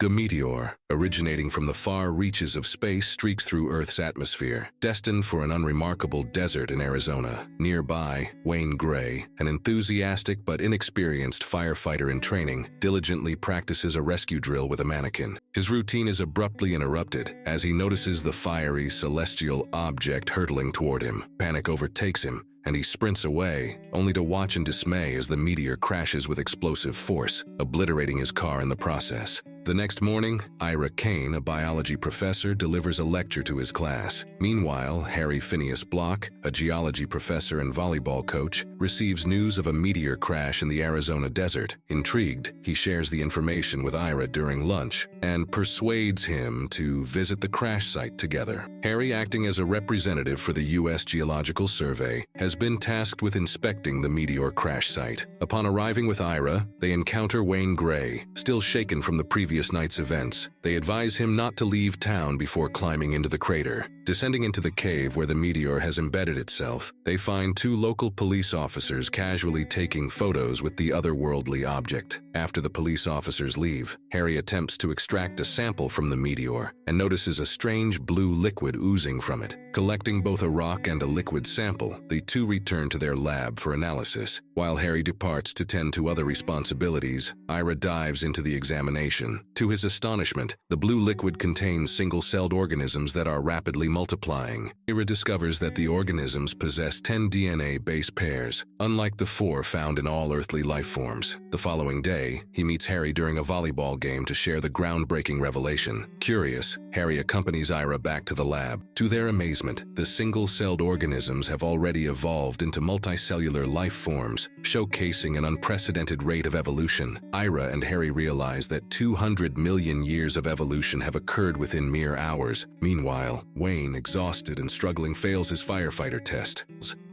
The meteor, originating from the far reaches of space, streaks through Earth's atmosphere, destined for an unremarkable desert in Arizona. Nearby, Wayne Gray, an enthusiastic but inexperienced firefighter in training, diligently practices a rescue drill with a mannequin. His routine is abruptly interrupted as he notices the fiery, celestial object hurtling toward him. Panic overtakes him, and he sprints away, only to watch in dismay as the meteor crashes with explosive force, obliterating his car in the process. The next morning, Ira Kane, a biology professor, delivers a lecture to his class. Meanwhile, Harry Phineas Block, a geology professor and volleyball coach, receives news of a meteor crash in the Arizona desert. Intrigued, he shares the information with Ira during lunch and persuades him to visit the crash site together. Harry, acting as a representative for the U.S. Geological Survey, has been tasked with inspecting the meteor crash site. Upon arriving with Ira, they encounter Wayne Gray, still shaken from the previous night's events. They advise him not to leave town before climbing into the crater. Descending into the cave where the meteor has embedded itself, they find two local police officers casually taking photos with the otherworldly object. After the police officers leave, Harry attempts to extract a sample from the meteor and notices a strange blue liquid oozing from it. Collecting both a rock and a liquid sample, the two return to their lab for analysis. While Harry departs to tend to other responsibilities, Ira dives into the examination. To his astonishment, the blue liquid contains single-celled organisms that are rapidly multiplying. Ira discovers that the organisms possess 10 DNA base pairs, unlike the 4 found in all earthly life forms. The following day, he meets Harry during a volleyball game to share the groundbreaking revelation. Curious, Harry accompanies Ira back to the lab. To their amazement, the single-celled organisms have already evolved into multicellular life forms, showcasing an unprecedented rate of evolution. Ira and Harry realize that 200 million years of evolution have occurred within mere hours. Meanwhile, Wayne, exhausted and struggling, fails his firefighter test.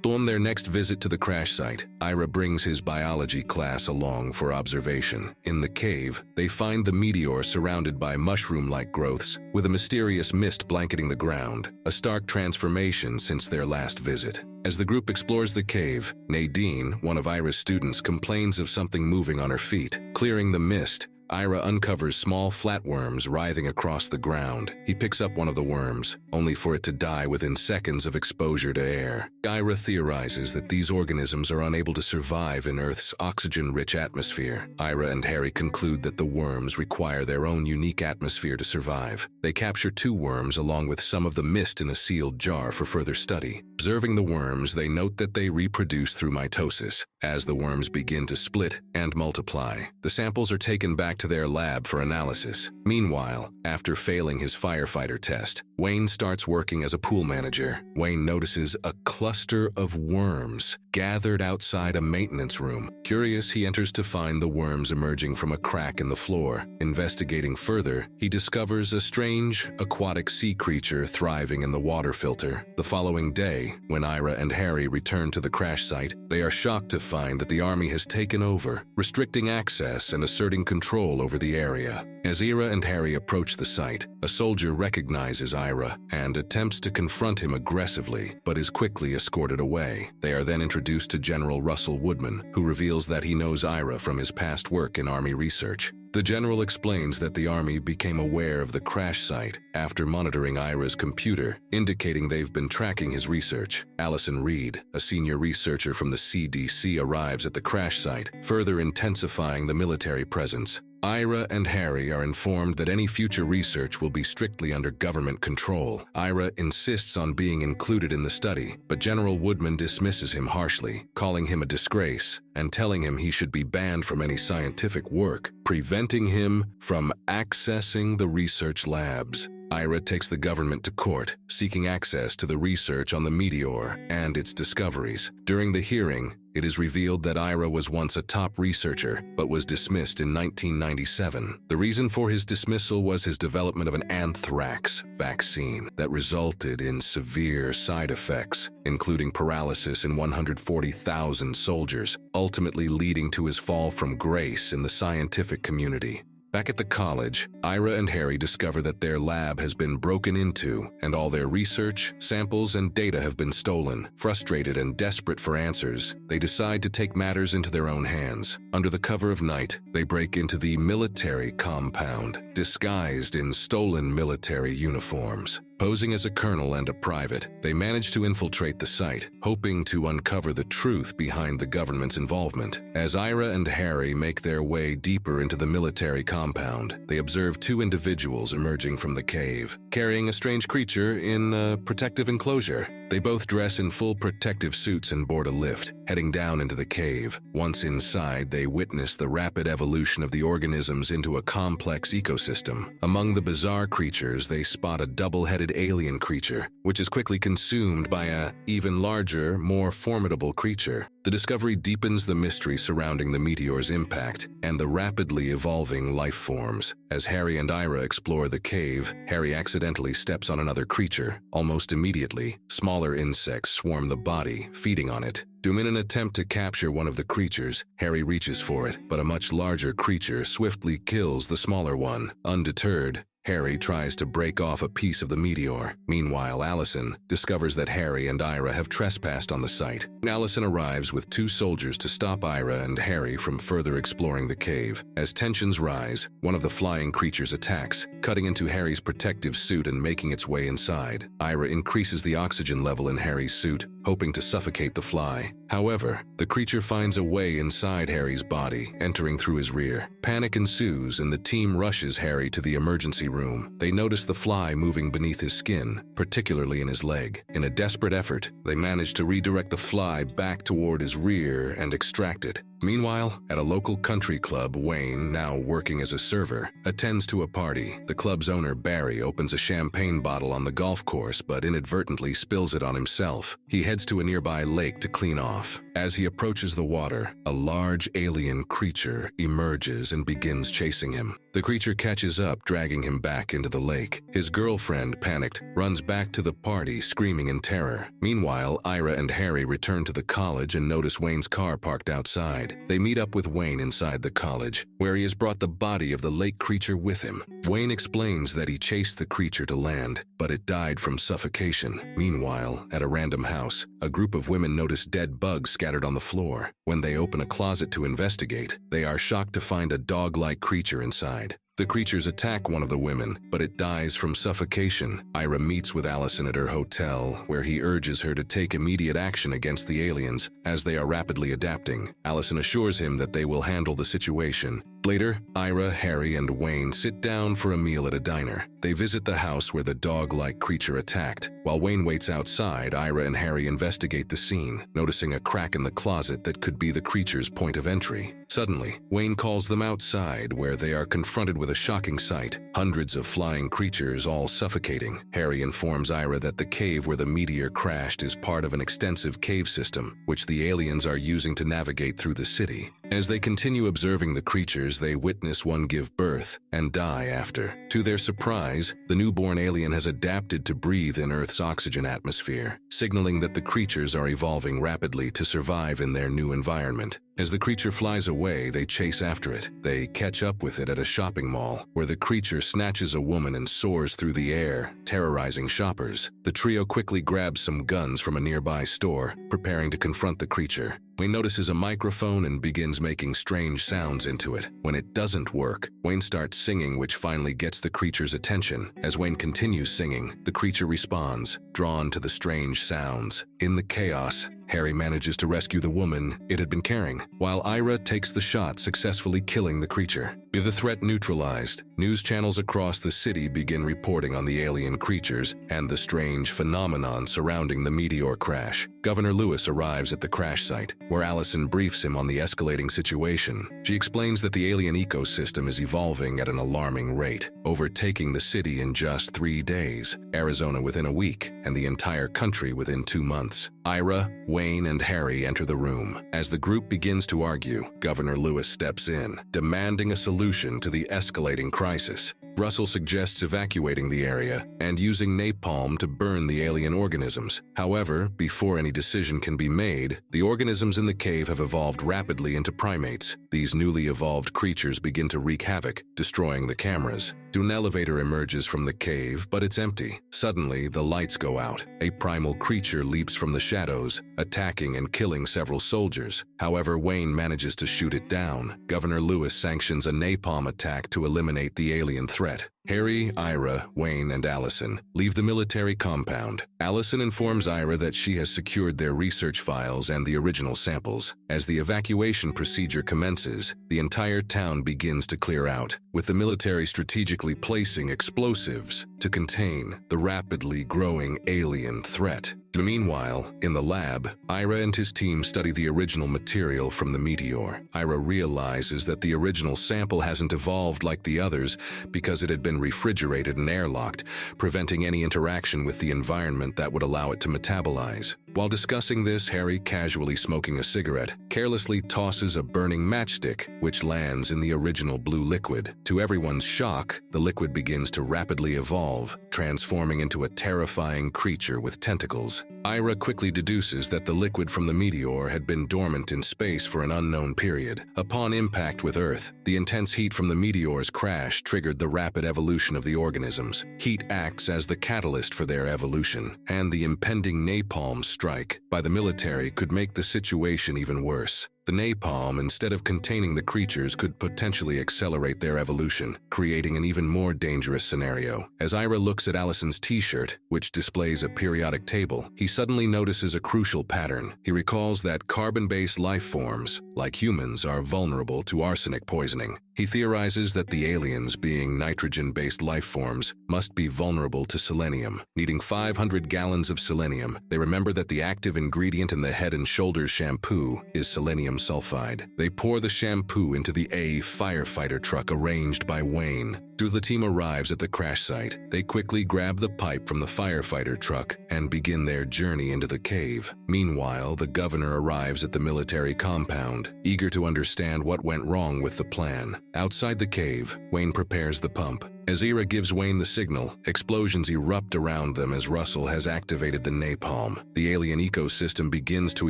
On their next visit to the crash site, Ira brings his biology class along for observation. In the cave, they find the meteor surrounded by mushroom-like growths, with a mysterious mist blanketing the ground, a stark transformation since their last visit. As the group explores the cave, Nadine, one of Ira's students, complains of something moving on her feet. Clearing the mist, Ira uncovers small flatworms writhing across the ground. He picks up one of the worms, only for it to die within seconds of exposure to air. Ira theorizes that these organisms are unable to survive in Earth's oxygen-rich atmosphere. Ira and Harry conclude that the worms require their own unique atmosphere to survive. They capture 2 worms along with some of the mist in a sealed jar for further study. Observing the worms, they note that they reproduce through mitosis. As the worms begin to split and multiply, the samples are taken back to their lab for analysis. Meanwhile, after failing his firefighter test, Wayne starts working as a pool manager. Wayne notices a cluster of worms gathered outside a maintenance room. Curious, he enters to find the worms emerging from a crack in the floor. Investigating further, he discovers a strange aquatic sea creature thriving in the water filter. The following day, when Ira and Harry return to the crash site, they are shocked to find that the army has taken over, restricting access and asserting control over the area. As Ira and Harry approach the site, a soldier recognizes Ira and attempts to confront him aggressively, but is quickly escorted away. They are then introduced to General Russell Woodman, who reveals that he knows Ira from his past work in Army research. The general explains that the Army became aware of the crash site after monitoring Ira's computer, indicating they've been tracking his research. Allison Reed, a senior researcher from the CDC, arrives at the crash site, further intensifying the military presence. Ira and Harry are informed that any future research will be strictly under government control. Ira insists on being included in the study, but General Woodman dismisses him harshly, calling him a disgrace and telling him he should be banned from any scientific work, preventing him from accessing the research labs. Ira takes the government to court, seeking access to the research on the meteor and its discoveries. During the hearing, it is revealed that Ira was once a top researcher, but was dismissed in 1997. The reason for his dismissal was his development of an anthrax vaccine that resulted in severe side effects, including paralysis in 140,000 soldiers, ultimately leading to his fall from grace in the scientific community. Back at the college, Ira and Harry discover that their lab has been broken into and all their research, samples, and data have been stolen. Frustrated and desperate for answers, they decide to take matters into their own hands. Under the cover of night, they break into the military compound, disguised in stolen military uniforms. Posing as a colonel and a private, they manage to infiltrate the site, hoping to uncover the truth behind the government's involvement. As Ira and Harry make their way deeper into the military compound, they observe two individuals emerging from the cave, carrying a strange creature in a protective enclosure. They both dress in full protective suits and board a lift, heading down into the cave. Once inside, they witness the rapid evolution of the organisms into a complex ecosystem. Among the bizarre creatures, they spot a double-headed alien creature, which is quickly consumed by an even larger, more formidable creature. The discovery deepens the mystery surrounding the meteor's impact and the rapidly evolving life forms. As Harry and Ira explore the cave, Harry accidentally steps on another creature. Almost immediately, smaller insects swarm the body, feeding on it. In an attempt to capture one of the creatures, Harry reaches for it, but a much larger creature swiftly kills the smaller one. Undeterred, Harry tries to break off a piece of the meteor. Meanwhile, Allison discovers that Harry and Ira have trespassed on the site. Allison arrives with two soldiers to stop Ira and Harry from further exploring the cave. As tensions rise, one of the flying creatures attacks, cutting into Harry's protective suit and making its way inside. Ira increases the oxygen level in Harry's suit, hoping to suffocate the fly. However, the creature finds a way inside Harry's body, entering through his rear. Panic ensues and the team rushes Harry to the emergency room. They notice the fly moving beneath his skin, particularly in his leg. In a desperate effort, they manage to redirect the fly back toward his rear and extract it. Meanwhile, at a local country club, Wayne, now working as a server, attends to a party. The club's owner, Barry, opens a champagne bottle on the golf course but inadvertently spills it on himself. He heads to a nearby lake to clean off. As he approaches the water, a large alien creature emerges and begins chasing him. The creature catches up, dragging him back into the lake. His girlfriend, panicked, runs back to the party, screaming in terror. Meanwhile, Ira and Harry return to the college and notice Wayne's car parked outside. They meet up with Wayne inside the college, where he has brought the body of the lake creature with him. Wayne explains that he chased the creature to land, but it died from suffocation. Meanwhile, at a random house, a group of women notice dead bugs scattered on the floor. When they open a closet to investigate, they are shocked to find a dog-like creature inside. The creatures attack one of the women, but it dies from suffocation. Ira meets with Allison at her hotel, where he urges her to take immediate action against the aliens, as they are rapidly adapting. Allison assures him that they will handle the situation. Later, Ira, Harry, and Wayne sit down for a meal at a diner. They visit the house where the dog-like creature attacked. While Wayne waits outside, Ira and Harry investigate the scene, noticing a crack in the closet that could be the creature's point of entry. Suddenly, Wayne calls them outside, where they are confronted with a shocking sight. Hundreds of flying creatures, all suffocating. Harry informs Ira that the cave where the meteor crashed is part of an extensive cave system, which the aliens are using to navigate through the city. As they continue observing the creatures, they witness one give birth and die after. To their surprise, the newborn alien has adapted to breathe in Earth's oxygen atmosphere, signaling that the creatures are evolving rapidly to survive in their new environment. As the creature flies away, they chase after it. They catch up with it at a shopping mall, where the creature snatches a woman and soars through the air, terrorizing shoppers. The trio quickly grabs some guns from a nearby store, preparing to confront the creature. Wayne notices a microphone and begins making strange sounds into it. When it doesn't work, Wayne starts singing, which finally gets the creature's attention. As Wayne continues singing, the creature responds, drawn to the strange sounds. In the chaos, Harry manages to rescue the woman it had been carrying, while Ira takes the shot, successfully killing the creature. With the threat neutralized, news channels across the city begin reporting on the alien creatures and the strange phenomenon surrounding the meteor crash. Governor Lewis arrives at the crash site, where Allison briefs him on the escalating situation. She explains that the alien ecosystem is evolving at an alarming rate, overtaking the city in just 3 days, Arizona within a week, and the entire country within 2 months. Ira, Wayne, and Harry enter the room. As the group begins to argue, Governor Lewis steps in, demanding a solution to the escalating crisis. Russell suggests evacuating the area and using napalm to burn the alien organisms. However, before any decision can be made, the organisms in the cave have evolved rapidly into primates. These newly evolved creatures begin to wreak havoc, destroying the cameras. An elevator emerges from the cave, but it's empty. Suddenly, the lights go out. A primal creature leaps from the shadows, attacking and killing several soldiers. However, Wayne manages to shoot it down. Governor Lewis sanctions a napalm attack to eliminate the alien threat. Harry, Ira, Wayne, and Allison leave the military compound. Allison informs Ira that she has secured their research files and the original samples. As the evacuation procedure commences, the entire town begins to clear out, with the military strategically placing explosives to contain the rapidly growing alien threat. Meanwhile, in the lab, Ira and his team study the original material from the meteor. Ira realizes that the original sample hasn't evolved like the others because it had been refrigerated and airlocked, preventing any interaction with the environment that would allow it to metabolize. While discussing this, Harry, casually smoking a cigarette, carelessly tosses a burning matchstick, which lands in the original blue liquid. To everyone's shock, the liquid begins to rapidly evolve, transforming into a terrifying creature with tentacles. Ira quickly deduces that the liquid from the meteor had been dormant in space for an unknown period. Upon impact with Earth, the intense heat from the meteor's crash triggered the rapid evolution of the organisms. Heat acts as the catalyst for their evolution, and the impending napalm strike by the military could make the situation even worse. The napalm, instead of containing the creatures, could potentially accelerate their evolution, creating an even more dangerous scenario. As Ira looks at Allison's t-shirt, which displays a periodic table, he suddenly notices a crucial pattern. He recalls that carbon-based life forms, like humans, are vulnerable to arsenic poisoning. He theorizes that the aliens, being nitrogen-based life forms, must be vulnerable to selenium. Needing 500 gallons of selenium, they remember that the active ingredient in the Head and Shoulders shampoo is selenium sulfide. They pour the shampoo into the firefighter truck arranged by Wayne. As the team arrives at the crash site, they quickly grab the pipe from the firefighter truck and begin their journey into the cave. Meanwhile, the governor arrives at the military compound, eager to understand what went wrong with the plan. Outside the cave, Wayne prepares the pump. As Ira gives Wayne the signal, explosions erupt around them as Russell has activated the napalm. The alien ecosystem begins to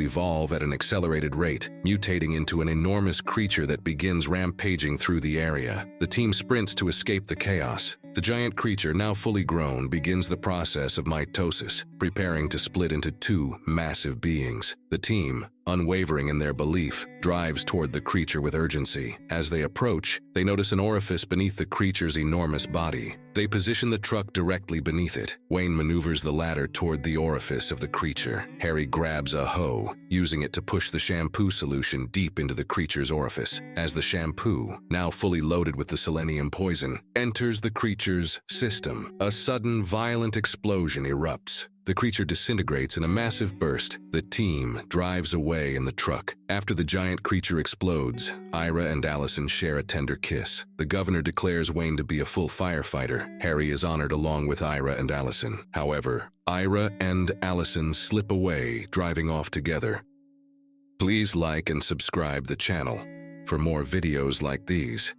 evolve at an accelerated rate, mutating into an enormous creature that begins rampaging through the area. The team sprints to escape the chaos. The giant creature, now fully grown, begins the process of mitosis, preparing to split into two massive beings. The team, unwavering in their belief, drives toward the creature with urgency. As they approach, they notice an orifice beneath the creature's enormous body. They position the truck directly beneath it. Wayne maneuvers the ladder toward the orifice of the creature. Harry grabs a hoe, using it to push the shampoo solution deep into the creature's orifice. As the shampoo, now fully loaded with the selenium poison, enters the creature's system, a sudden violent explosion erupts. The creature disintegrates in a massive burst. The team drives away in the truck. After the giant creature explodes, Ira and Allison share a tender kiss. The governor declares Wayne to be a full firefighter. Harry is honored along with Ira and Allison. However, Ira and Allison slip away, driving off together. Please like and subscribe the channel for more videos like these.